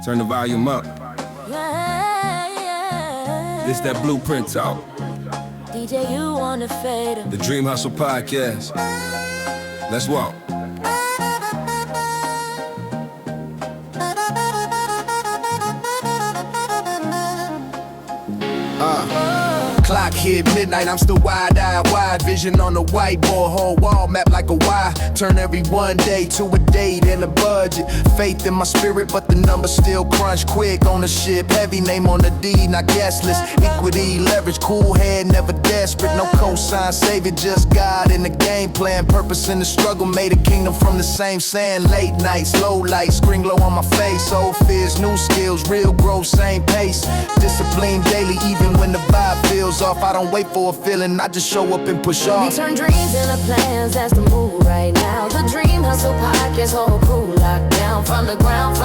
Turn the volume up. Yeah. This that blueprint talk. DJ, you wanna fade him. The Dream Hustle Podcast. Let's walk. Clock hit midnight, I'm still wide-eyed, wide vision on the whiteboard, whole wall map like a Y. Turn every one day to a date and a budget. Faith in my spirit, but the numbers still crunch quick. Ownership heavy, name on the deed, not guest list. Equity, leverage, cool head, never desperate. No cosign, savior, just God in the game plan. Purpose in the struggle, made a kingdom from the same sand. Late nights, low lights, screen glow on my face. Old fears, new skills, real growth, same pace. Discipline daily, even when the vibe feels off. I don't wait for a feeling, I just show up and push off. We turn dreams into plans, that's the move right now. The Dream Hustle Podcast, whole crew locked down. From the grind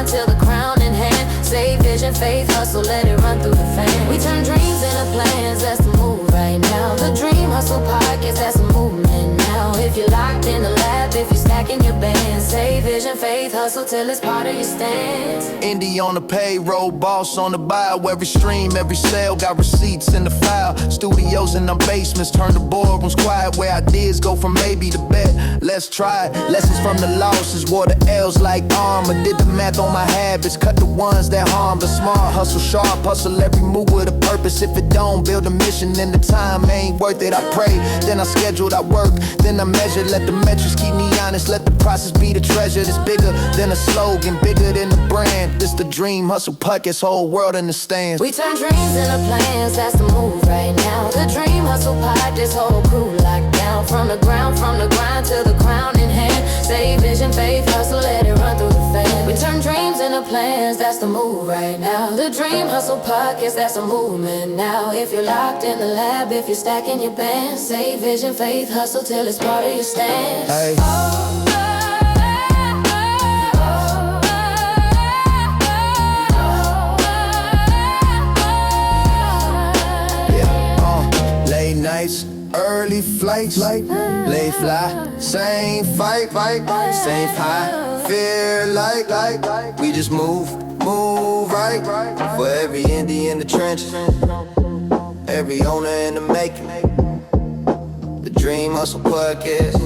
till the crown in hand. Save vision, faith, hustle, let it run through the fan. We turn dreams into plans, that's the move right now. The Dream Hustle Podcast, that's the movement now. If you're locked in the lab, if you're stacking your bands. Save vision, faith, hustle till it's part of your stance. Indie on the payroll, boss on the bio. Every stream, every sale, got receipts in the file. Studios in the basements, turn the boardrooms quiet. Where ideas go from maybe to bet. Let's try it. Lessons from the losses, wore the L's like armor. Did the math on my habits, cut the ones that harm. The smart hustle, sharp hustle, every move with a purpose. If it don't build a mission, then the time ain't worth it. I pray, then I scheduled, I work, then I measure. Let the metrics keep me honest, let the process be the treasure. It's bigger than a slogan, bigger than the brand. This the Dream Hustle Podcast, whole world understands. We turn dreams into plans, that's the move right now. The Dream Hustle Pod, this whole crew locked down. From the grind to the crown in hand. Save vision, faith, hustle, let it run through the fan. We turn dreams into plans, that's the move right now. The Dream Hustle Podcast, that's a movement now. If you're locked in the lab, if you're stacking your band. Save vision, faith, hustle till it's part of your stance. Hey. Late nights, early flights, late fly, same fight, same high. Feel like we just move right. For every indie in the trenches, every owner in the making. The Dream Hustle Podcast,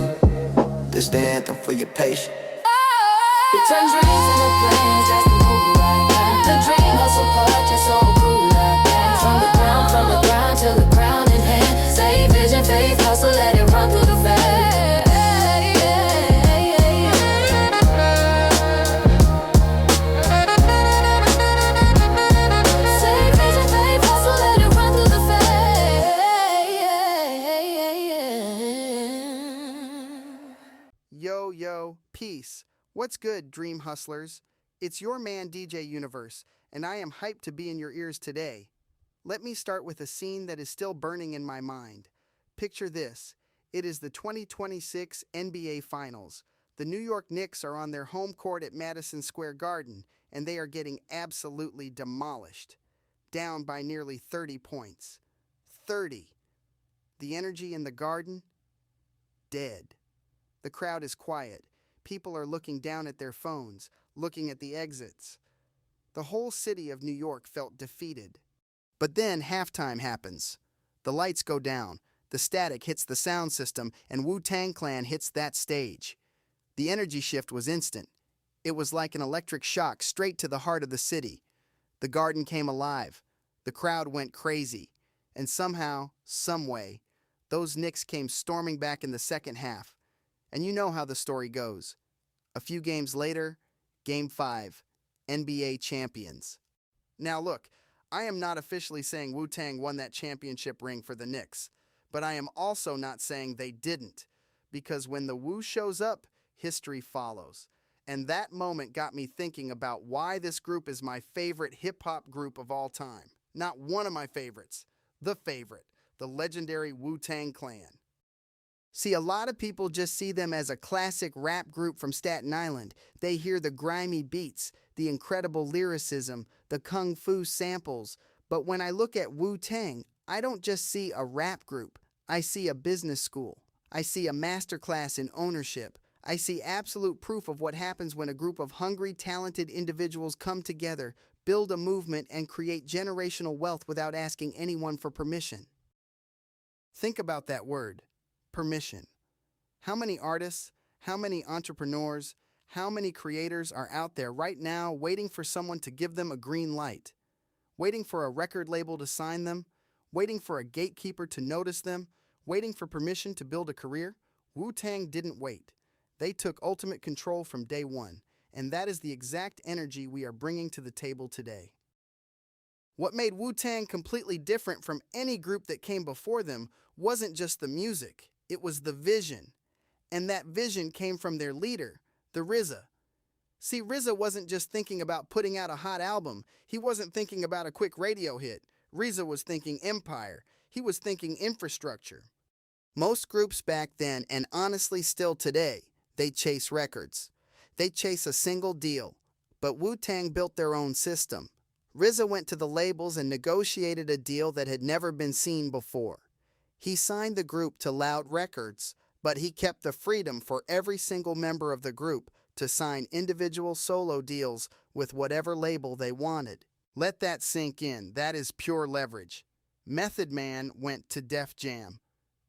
this the anthem for your patience. We turn dreams into plans, that's the move right now. The Dream Hustle Podcast, whole crew locked down. From the grind till the crown in hand. Save vision, faith, hustle, let it run through the fan. Save vision, faith, hustle, let it run through the fan. Yo, peace. What's good, Dream Hustlers? It's your man, DJ Universe, and I am hyped to be in your ears today. Let me start with a scene that is still burning in my mind. Picture this. It is the 2026 NBA Finals. The New York Knicks are on their home court at Madison Square Garden, and they are getting absolutely demolished. Down by nearly 30 points. 30. The energy in the Garden? Dead. The crowd is quiet. People are looking down at their phones, looking at the exits. The whole city of New York felt defeated. But then halftime happens. The lights go down, the static hits the sound system, and Wu-Tang Clan hits that stage. The energy shift was instant. It was like an electric shock straight to the heart of the city. The Garden came alive. The crowd went crazy. And somehow, someway, those Knicks came storming back in the second half. And you know how the story goes. A few games later, Game 5, NBA champions. Now look, I am not officially saying Wu-Tang won that championship ring for the Knicks, but I am also not saying they didn't, because when the Wu shows up, history follows. And that moment got me thinking about why this group is my favorite hip-hop group of all time. Not one of my favorites, the favorite, the legendary Wu-Tang Clan. See, a lot of people just see them as a classic rap group from Staten Island. They hear the grimy beats, the incredible lyricism, the kung fu samples. But when I look at Wu-Tang, I don't just see a rap group. I see a business school. I see a masterclass in ownership. I see absolute proof of what happens when a group of hungry, talented individuals come together, build a movement, and create generational wealth without asking anyone for permission. Think about that word, permission. How many artists, how many entrepreneurs, how many creators are out there right now waiting for someone to give them a green light? Waiting for a record label to sign them? Waiting for a gatekeeper to notice them? Waiting for permission to build a career? Wu-Tang didn't wait. They took ultimate control from day one, and that is the exact energy we are bringing to the table today. What made Wu-Tang completely different from any group that came before them wasn't just the music, it was the vision. And that vision came from their leader, the RZA. See, RZA wasn't just thinking about putting out a hot album. He wasn't thinking about a quick radio hit. RZA was thinking empire. He was thinking infrastructure. Most groups back then, and honestly still today, they chase records. They chase a single deal. But Wu-Tang built their own system. RZA went to the labels and negotiated a deal that had never been seen before. He signed the group to Loud Records, but he kept the freedom for every single member of the group to sign individual solo deals with whatever label they wanted. Let that sink in. That is pure leverage. Method Man went to Def Jam.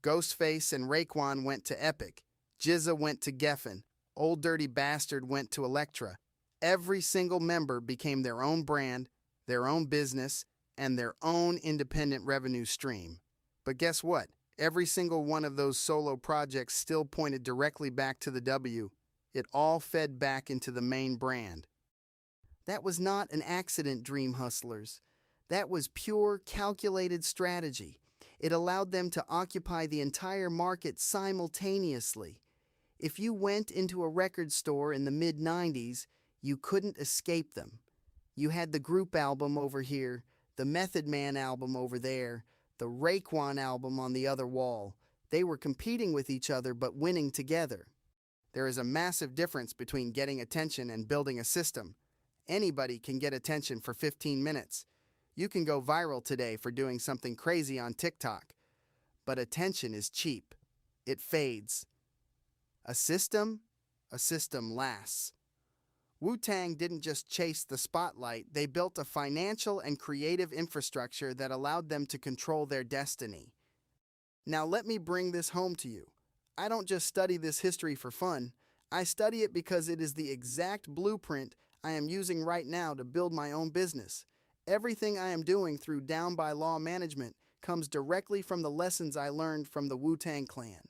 Ghostface and Raekwon went to Epic. GZA went to Geffen. Old Dirty Bastard went to Elektra. Every single member became their own brand, their own business, and their own independent revenue stream. But guess what? Every single one of those solo projects still pointed directly back to the W. It all fed back into the main brand. That was not an accident, Dream Hustlers. That was pure, calculated strategy. It allowed them to occupy the entire market simultaneously. If you went into a record store in the mid-90s, you couldn't escape them. You had the group album over here, the Method Man album over there, the Raekwon album on the other wall. They were competing with each other but winning together. There is a massive difference between getting attention and building a system. Anybody can get attention for 15 minutes. You can go viral today for doing something crazy on TikTok. But attention is cheap. It fades. A system lasts. Wu-Tang didn't just chase the spotlight, they built a financial and creative infrastructure that allowed them to control their destiny. Now let me bring this home to you. I don't just study this history for fun. I study it because it is the exact blueprint I am using right now to build my own business. Everything I am doing through Down by Law Management comes directly from the lessons I learned from the Wu-Tang Clan.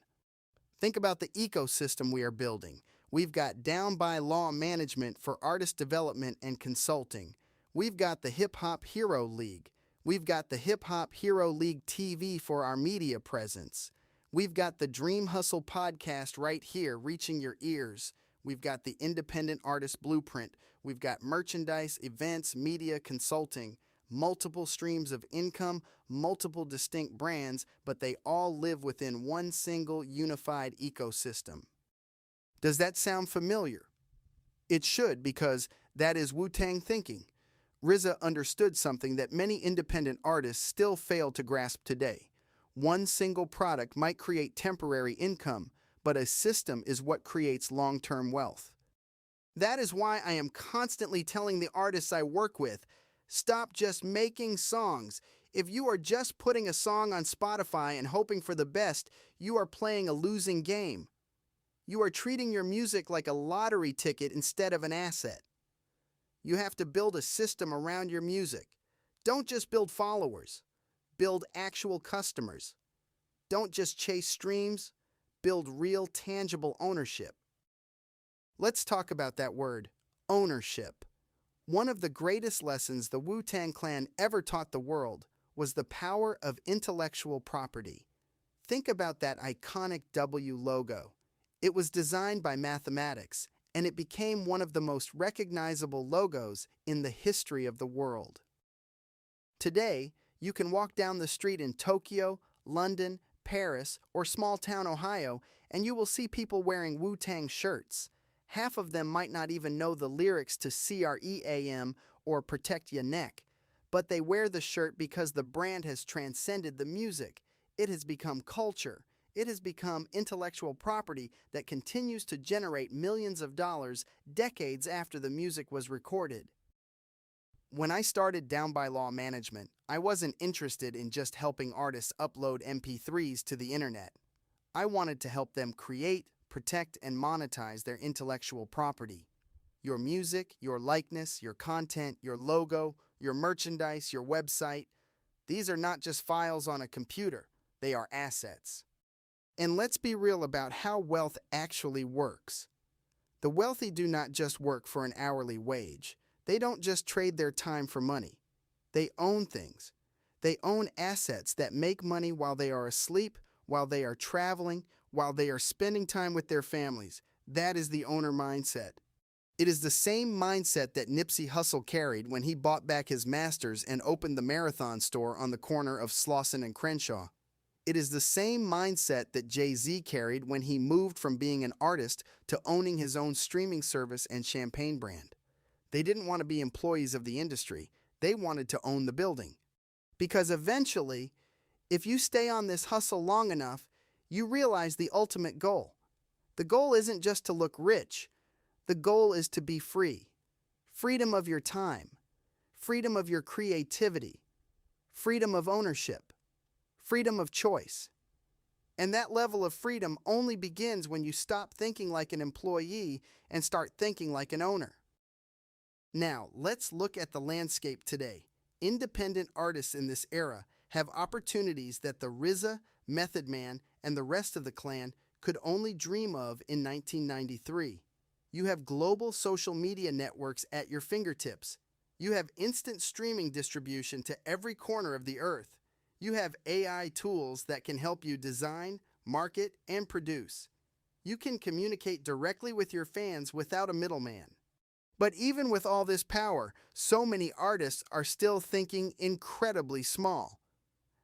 Think about the ecosystem we are building. We've got Down by Law Management for artist development and consulting. We've got the Hip Hop Hero League. We've got the Hip Hop Hero League TV for our media presence. We've got the Dream Hustle podcast right here, reaching your ears. We've got the Independent Artist Blueprint. We've got merchandise, events, media, consulting, multiple streams of income, multiple distinct brands, but they all live within one single unified ecosystem. Does that sound familiar? It should, because that is Wu-Tang thinking. RZA understood something that many independent artists still fail to grasp today. One single product might create temporary income, but a system is what creates long-term wealth. That is why I am constantly telling the artists I work with, stop just making songs. If you are just putting a song on Spotify and hoping for the best, you are playing a losing game. You are treating your music like a lottery ticket instead of an asset. You have to build a system around your music. Don't just build followers. Build actual customers. Don't just chase streams. Build real, tangible ownership. Let's talk about that word, ownership. One of the greatest lessons the Wu-Tang Clan ever taught the world was the power of intellectual property. Think about that iconic W logo. It was designed by mathematics, and it became one of the most recognizable logos in the history of the world. Today, you can walk down the street in Tokyo, London, Paris, or small-town Ohio, and you will see people wearing Wu-Tang shirts. Half of them might not even know the lyrics to CREAM or Protect Ya Neck, but they wear the shirt because the brand has transcended the music. It has become culture. It has become intellectual property that continues to generate millions of dollars decades after the music was recorded. When I started Down by Law Management, I wasn't interested in just helping artists upload MP3s to the internet. I wanted to help them create, protect, and monetize their intellectual property. Your music, your likeness, your content, your logo, your merchandise, your website, these are not just files on a computer, they are assets. And let's be real about how wealth actually works. The wealthy do not just work for an hourly wage. They don't just trade their time for money. They own things. They own assets that make money while they are asleep, while they are traveling, while they are spending time with their families. That is the owner mindset. It is the same mindset that Nipsey Hussle carried when he bought back his masters and opened the Marathon store on the corner of Slauson and Crenshaw. It is the same mindset that Jay-Z carried when he moved from being an artist to owning his own streaming service and champagne brand. They didn't want to be employees of the industry. They wanted to own the building. Because eventually, if you stay on this hustle long enough, you realize the ultimate goal. The goal isn't just to look rich. The goal is to be free. Freedom of your time. Freedom of your creativity. Freedom of ownership. Freedom of choice. And that level of freedom only begins when you stop thinking like an employee and start thinking like an owner. Now, let's look at the landscape today. Independent artists in this era have opportunities that the RZA, Method Man, and the rest of the clan could only dream of in 1993. You have global social media networks at your fingertips. You have instant streaming distribution to every corner of the earth. You have AI tools that can help you design, market, and produce. You can communicate directly with your fans without a middleman. But even with all this power, so many artists are still thinking incredibly small.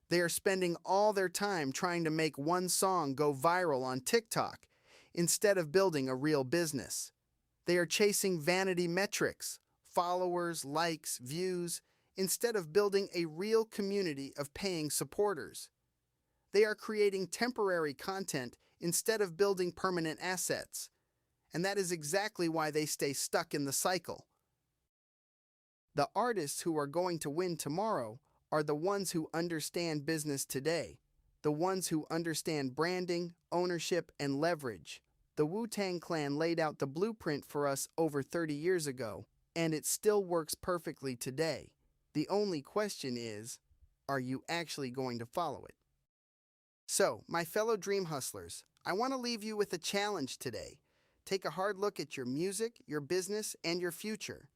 They are spending all their time trying to make one song go viral on TikTok instead of building a real business. They are chasing vanity metrics, followers, likes, views, instead of building a real community of paying supporters. They are creating temporary content instead of building permanent assets. And that is exactly why they stay stuck in the cycle. The artists who are going to win tomorrow are the ones who understand business today, the ones who understand branding, ownership, and leverage. The Wu-Tang Clan laid out the blueprint for us over 30 years ago, and it still works perfectly today. The only question is, are you actually going to follow it? So, my fellow dream hustlers, I want to leave you with a challenge today. Take a hard look at your music, your business, and your future.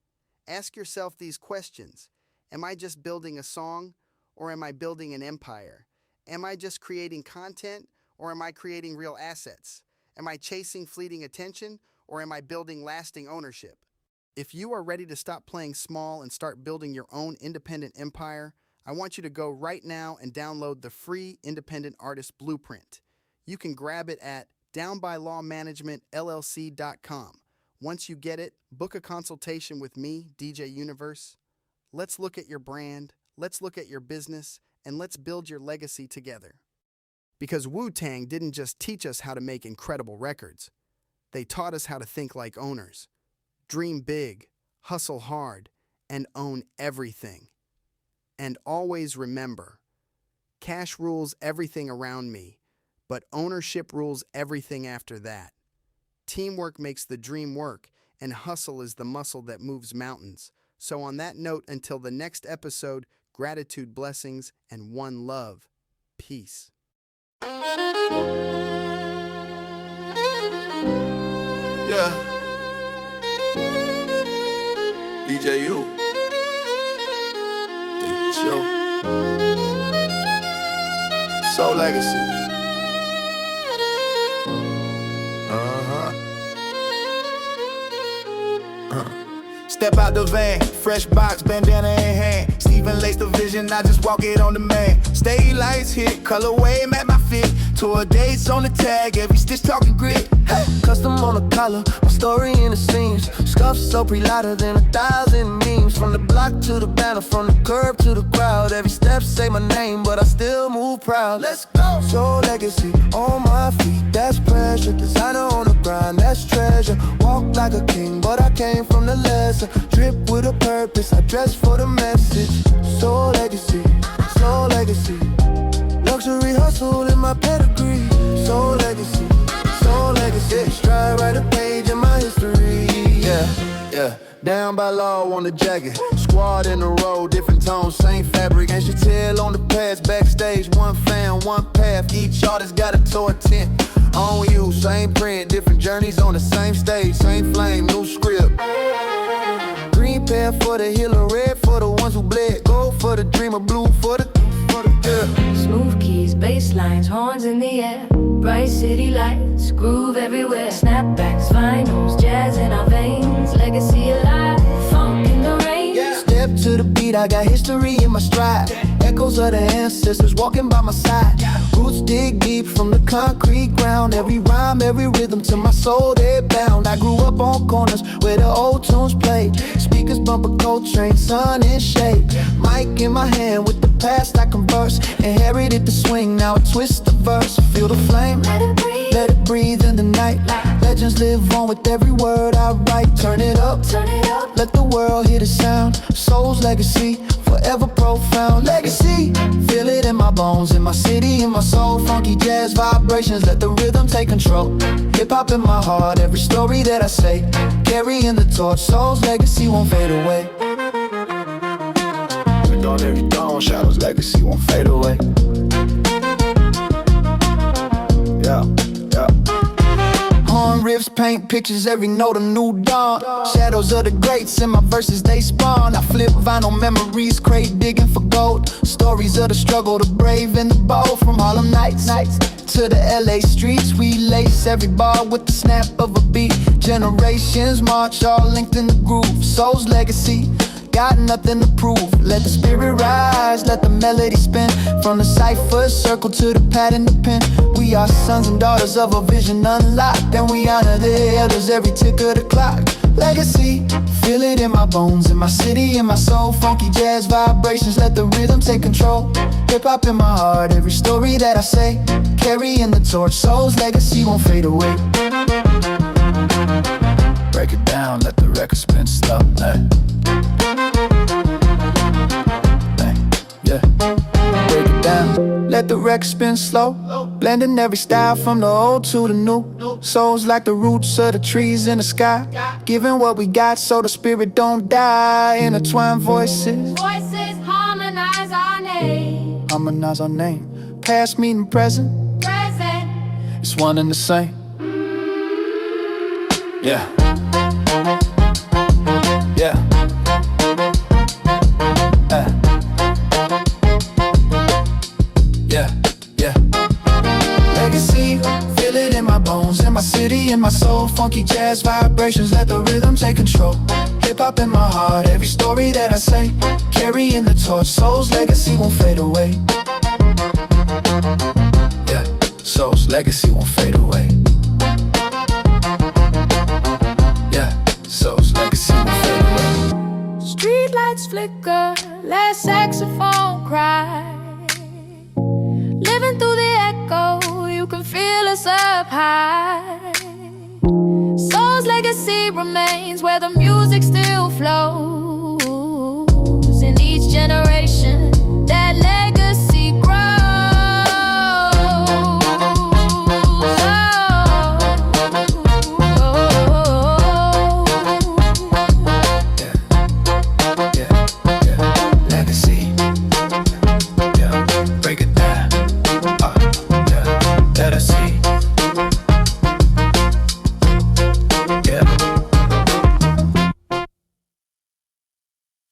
Ask yourself these questions. Am I just building a song, or am I building an empire? Am I just creating content, or am I creating real assets? Am I chasing fleeting attention, or am I building lasting ownership? If you are ready to stop playing small and start building your own independent empire, I want you to go right now and download the free Independent Artist Blueprint. You can grab it at downbylawmanagementllc.com. Once you get it, book a consultation with me, DJ Universe. Let's look at your brand, let's look at your business, and let's build your legacy together. Because Wu-Tang didn't just teach us how to make incredible records. They taught us how to think like owners. Dream big, hustle hard, and own everything. And always remember, cash rules everything around me, but ownership rules everything after that. Teamwork makes the dream work, and hustle is the muscle that moves mountains. So on that note, until the next episode, gratitude, blessings, and one love. Peace. Yeah. DJ U. Show. Soul Legacy. Step out the van, fresh box, bandana in hand. Steven laced the vision, I just walk it on demand. Stay lights hit, colorway match my fit. Tour dates on the tag, every stitch talking grit. Hey. Custom on the collar, my story in the seams. Stuff so pre-louder than 1,000 memes. From the block to the banner, from the curb to the crowd. Every step say my name, but I still move proud. Let's go! So legacy on my feet, that's pressure. Designer on the grind, that's treasure. Walk like a king, but I came from the lesser. Drip with a purpose, I dress for the message. So legacy, so legacy. Luxury hustle in my pedigree. So legacy, so legacy. Stride, write a page in my history. Yeah. Down by law on the jacket. Squad in a row, different tones, same fabric. And she tell on the pads, backstage. One fan, one path. Each artist got a tour tent. On you, same print, different journeys on the same stage. Same flame, new script. Green pair for the healer, red for the ones who bled. Gold for the dreamer, blue for the yeah. Smooth keys, bass lines, horns in the air. Bright city lights, groove everywhere. Snapbacks, vinyls, jazz in our veins. Legacy alive, funk in the rain. Step to the beat, I got history in my stride. Echoes of the ancestors walking by my side. Roots dig deep from the concrete ground. Every rhyme, every rhythm to my soul, they're bound. I grew up on corners where the old tunes played. Speakers bump a Coltrane, sun in shade. Mic in my hand with the past I converse. Inherited the swing, now I twist the verse. Feel the flame, let it breathe in the night. Legends live on with every word I write. Turn it up, let the world hear the sound. Soul's legacy, forever profound. Legacy, feel it in my bones, in my city, in my soul. Funky jazz vibrations, let the rhythm take control. Hip-hop in my heart, every story that I say. Carrying the torch, soul's legacy won't fade away. On every dawn, shadows legacy won't fade away. Yeah. Horn riffs paint pictures, every note a new dawn. Shadows of the greats in my verses, they spawn. I flip vinyl memories, crate digging for gold. Stories of the struggle, the brave and the bold. From Harlem nights to the LA streets, we lace every bar with the snap of a beat. Generations march, all linked in the groove. Soul's legacy, got nothing to prove. Let the spirit rise, let the melody spin. From the cipher circle to the pad and the pen. We are sons and daughters of a vision unlocked, and we honor the elders every tick of the clock. Legacy, feel it in my bones, in my city, in my soul. Funky jazz vibrations, let the rhythm take control. Hip-hop in my heart, every story that I say. Carrying the torch, soul's legacy won't fade away. Break it down, let the record spin slow. Break it down, let the record spin slow. Blending every style from the old to the new. Souls like the roots of the trees in the sky. Giving what we got so the spirit don't die. Intertwine voices, harmonize our name. Harmonize our name. Past, meeting, present. It's one and the same. Yeah. Legacy, feel it in my bones, in my city, in my soul. Funky jazz vibrations, let the rhythm take control. Hip-hop in my heart, every story that I say. Carrying the torch, soul's legacy won't fade away. Yeah, soul's legacy won't fade away. Yeah, soul's legacy won't fade away. Street lights flicker, last saxophone cry. Living through the echo, you can feel us up high. Soul's legacy remains where the music still flows. In each generation,